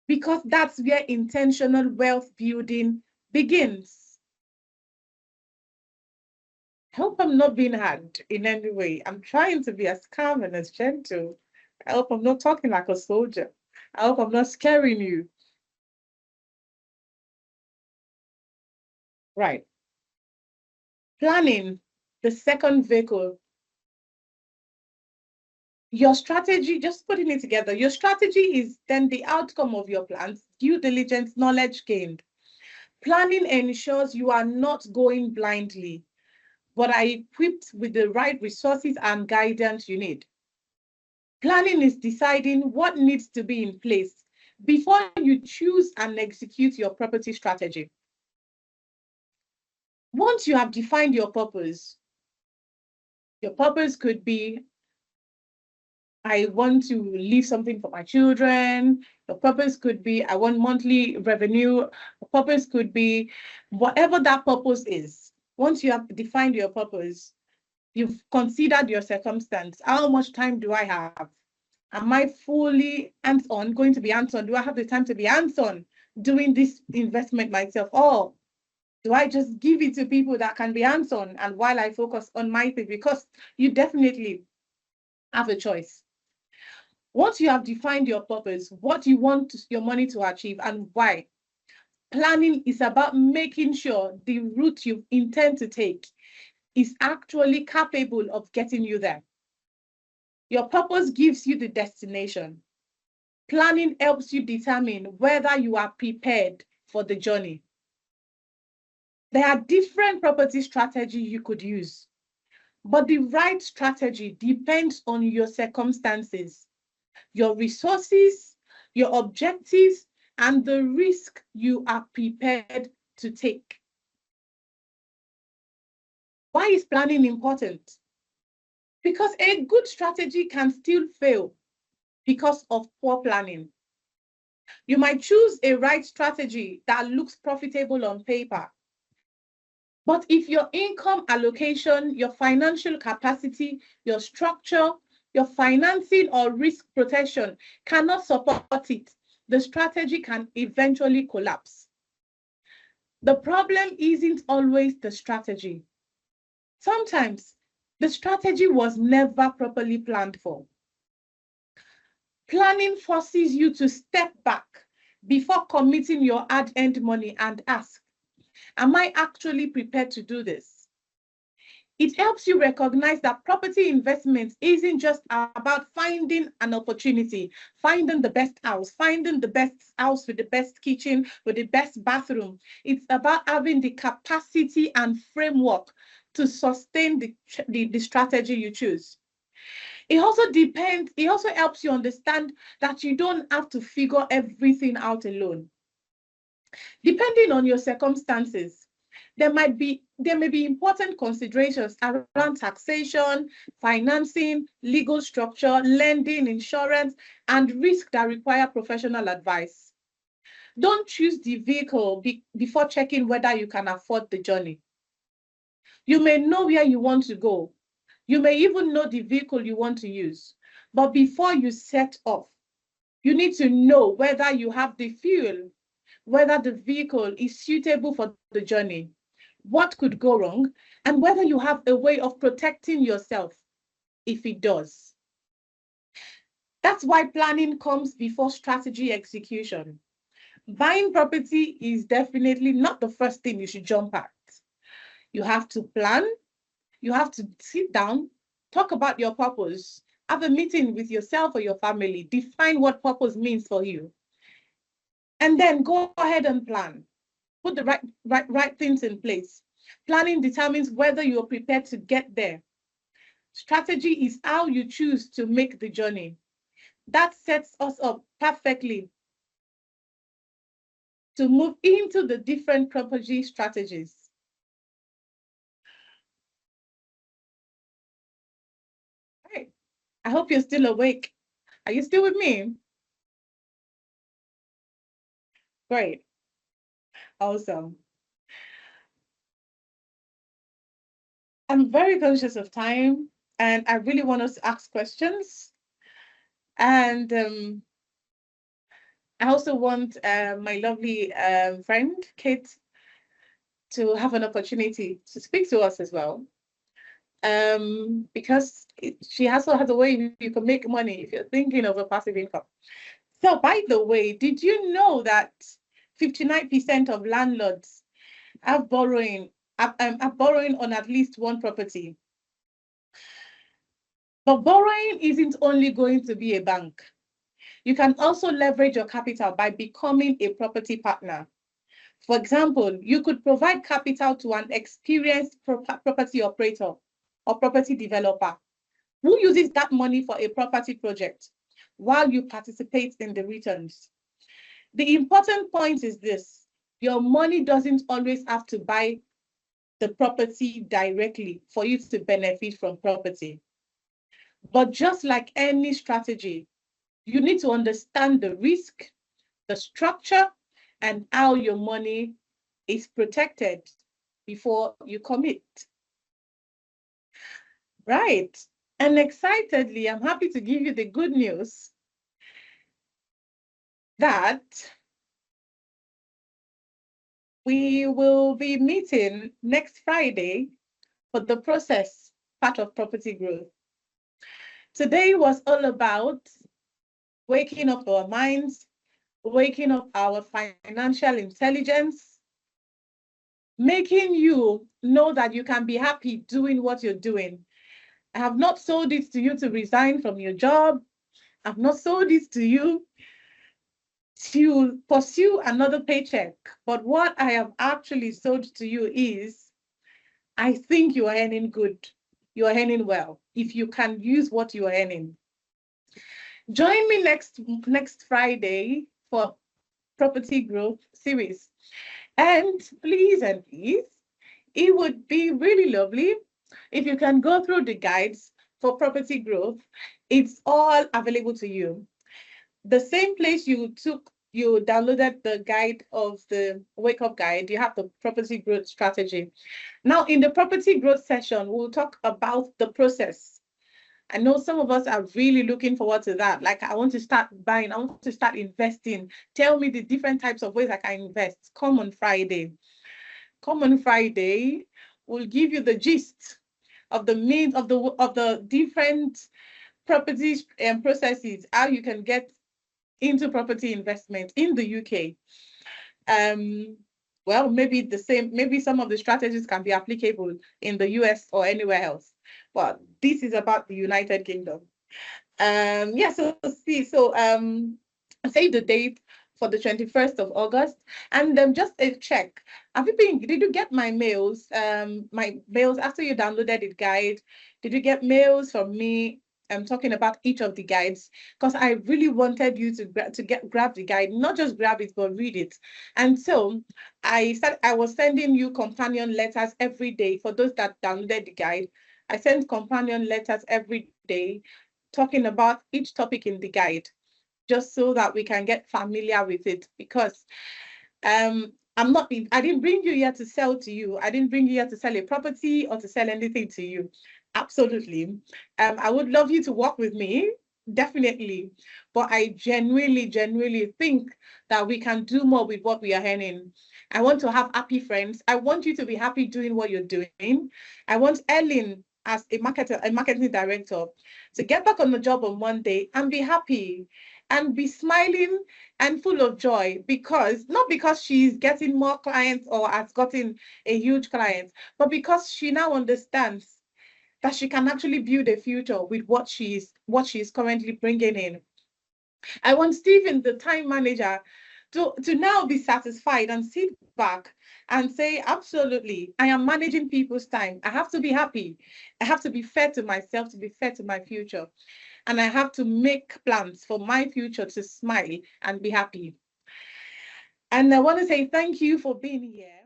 Because that's where intentional wealth building begins. I hope I'm not being hard in any way. I'm trying to be as calm and as gentle. I hope I'm not talking like a soldier. I hope I'm not scaring you. Right. Planning, the second vehicle. Your strategy, just putting it together, your strategy is then the outcome of your plans, due diligence, knowledge gained. Planning ensures you are not going blindly, but are equipped with the right resources and guidance you need. Planning is deciding what needs to be in place before you choose and execute your property strategy. Once you have defined your purpose could be, I want to leave something for my children. Your purpose could be, I want monthly revenue. Your purpose could be, whatever that purpose is. Once you have defined your purpose, you've considered your circumstance. How much time do I have? Am I fully hands-on, going to be hands-on? Do I have the time to be hands-on doing this investment myself? Or do I just give it to people that can be hands-on and while I focus on my thing? Because you definitely have a choice. Once you have defined your purpose, what you want your money to achieve and why, planning is about making sure the route you intend to take is actually capable of getting you there. Your purpose gives you the destination. Planning helps you determine whether you are prepared for the journey. There are different property strategies you could use, but the right strategy depends on your circumstances, your resources, your objectives, and the risk you are prepared to take. Why is planning important? Because a good strategy can still fail because of poor planning. You might choose a right strategy that looks profitable on paper. But if your income allocation, your financial capacity, your structure, your financing or risk protection cannot support it, the strategy can eventually collapse. The problem isn't always the strategy. Sometimes the strategy was never properly planned for. Planning forces you to step back before committing your hard-earned money and ask, am I actually prepared to do this? It helps you recognize that property investment isn't just about finding an opportunity, finding the best house, finding the best house with the best kitchen, with the best bathroom. It's about having the capacity and framework to sustain the strategy you choose. It also helps you understand that you don't have to figure everything out alone. Depending on your circumstances, there may be important considerations around taxation, financing, legal structure, lending, insurance, and risk that require professional advice. Don't choose the vehicle before checking whether you can afford the journey. You may know where you want to go. You may even know the vehicle you want to use. But before you set off, you need to know whether you have the fuel, whether the vehicle is suitable for the journey, what could go wrong, and whether you have a way of protecting yourself if it does. That's why planning comes before strategy execution. Buying property is definitely not the first thing you should jump at. You have to plan, you have to sit down, talk about your purpose, have a meeting with yourself or your family, define what purpose means for you, and then go ahead and plan. Put the right things in place. Planning determines whether you're prepared to get there. Strategy is how you choose to make the journey. That sets us up perfectly to move into the different property strategies. All right. I hope you're still awake. Are you still with me? Great. Awesome. I'm very conscious of time, and I really want us to ask questions. And I also want my lovely friend, Kate, to have an opportunity to speak to us as well. Because she also has a way you can make money if you're thinking of a passive income. So, by the way, did you know that 59% of landlords are borrowing on at least one property? But borrowing isn't only going to be a bank. You can also leverage your capital by becoming a property partner. For example, you could provide capital to an experienced property operator or property developer who uses that money for a property project while you participate in the returns. The important point is this: your money doesn't always have to buy the property directly for you to benefit from property. But just like any strategy, you need to understand the risk, the structure, and how your money is protected before you commit. Right. And excitedly, I'm happy to give you the good news that we will be meeting next Friday for the process part of property growth. Today was all about waking up our minds, waking up our financial intelligence, making you know that you can be happy doing what you're doing. I have not sold it to you to resign from your job. I've not sold it to you to pursue another paycheck. But what I have actually sold to you is, I think you are earning good. You are earning well if you can use what you are earning. Join me next Friday for Property Growth series. And please, it would be really lovely if you can go through the guides for property growth. It's all available to you. The same place you took you downloaded the guide of the wake up guide, you have the property growth strategy. Now, in the property growth session, we'll talk about the process. I know some of us are really looking forward to that. Like, I want to start buying, I want to start investing. Tell me the different types of ways I can invest. Come on Friday. Come on Friday. We'll give you the gist of the means of the different properties and processes, how you can get into property investment in the UK. Well, maybe the same, maybe some of the strategies can be applicable in the US or anywhere else. But this is about the United Kingdom. Yeah, so save the date for the 21st of August. And just a check. Did you get my mails? My mails after you downloaded the guide? Did you get mails from me? I'm talking about each of the guides, because I really wanted you to grab the guide, not just grab it, but read it. And so I was sending you companion letters every day for those that downloaded the guide. I sent companion letters every day talking about each topic in the guide, just so that we can get familiar with it. Because I didn't bring you here to sell to you. I didn't bring you here to sell a property or to sell anything to you. Absolutely. I would love you to work with me, definitely. But I genuinely think that we can do more with what we are earning. I want to have happy friends. I want you to be happy doing what you're doing. I want Ellen, as a marketing director, to get back on the job on Monday and be happy and be smiling and full of joy, not because she's getting more clients or has gotten a huge client, but because she now understands that she can actually build a future with what she's currently bringing in. I want Stephen, the time manager, to now be satisfied and sit back and say, absolutely, I am managing people's time. I have to be happy. I have to be fair to myself, to be fair to my future. And I have to make plans for my future to smile and be happy. And I want to say thank you for being here.